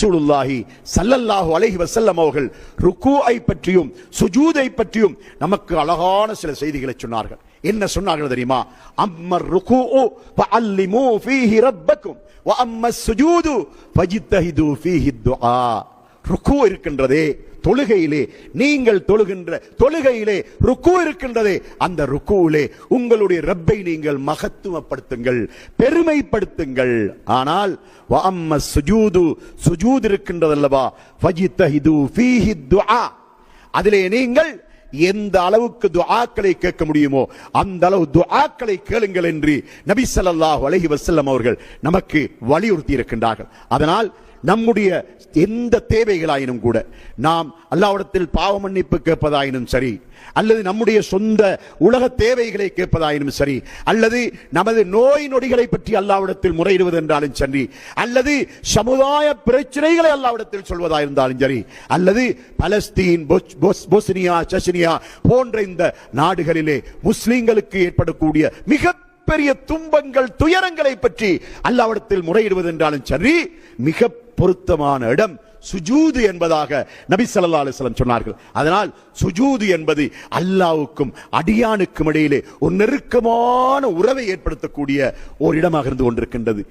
ரசூலுல்லாஹி ஸல்லல்லாஹு அலைஹி வஸல்லம் அவர்கள் ருக்கூஐ பற்றியும் சுஜூதை பற்றியும் நமக்கு அழகான சில செய்திகளை சொன்னார்கள். என்ன சொன்னார்கள் தெரியுமா? அம்மர் ருக்கூஉ ஃபஅல்லிமூ ஃபீஹி ரப்பக்கும் வ அம்மஸ் சுஜூது ஃபஜ்தஹிது ஃபீஹி துஆ. ருக்கு இருக்கின்றதே தொழுகையிலே, நீங்கள் தொழுகின்ற தொழுகையிலே ருக்கு இருக்கின்றதே, அந்த ருக்குவிலே உங்களுடைய ரப்பை நீங்கள் மகத்துவப்படுத்துங்கள், பெருமைப்படுத்துங்கள். ஆனால் வ அம்மஸ் சுஜூது சுஜூத் இருக்கின்றதல்லவா, ஃபஜ்தஹிது ஃபீஹி துஆ, அதிலே நீங்கள் எந்த அளவுக்கு துஆக்களை கேட்க முடியுமோ அந்த அளவு துஆக்களை கேளுங்கள் என்று நபி ஸல்லல்லாஹு அலைஹி வஸல்லம் அவர்கள் நமக்கு வலியுறுத்தி இருக்கின்றார்கள். அதனால் நம்முடைய எந்த தேவைகளாயினும் கூட நாம் அல்லாஹ்விடத்தில் பாவ மன்னிப்பு கேட்பதாயினும் சரி, அல்லது நம்முடைய சொந்த உலக தேவைகளை கேட்பதாயினும் சரி, அல்லது நமது நோய் நொடிகளை பற்றி அல்லாஹ்விடத்தில் முறையிடுவது என்றாலும் சரி, அல்லது சமுதாய பிரச்சனைகளை அல்லாஹ்விடத்தில் சொல்வதாயிருந்தாலும் சரி, அல்லது பலஸ்தீன், போஸ்னியா, செச்னியா போன்ற இந்த நாடுகளிலே முஸ்லிம்களுக்கு ஏற்படக்கூடிய மிக பெரிய துன்பங்கள், துயரங்களை பற்றி அல்லாஹ்விடத்தில் முறையிடுவது என்றாலும் சரி, மிக பொருத்தமான இடம் சுஜூது என்பதாக நபி ஸல்லல்லாஹு அலைஹி வஸல்லம் சொன்னார்கள். அதனால் சுஜூது என்பது அல்லாஹ்வுக்கும் அடியானுக்கும் இடையிலே ஒரு நெருக்கமான உறவை ஏற்படுத்தக்கூடிய ஒரு இடமாக இருந்து கொண்டிருக்கின்றது.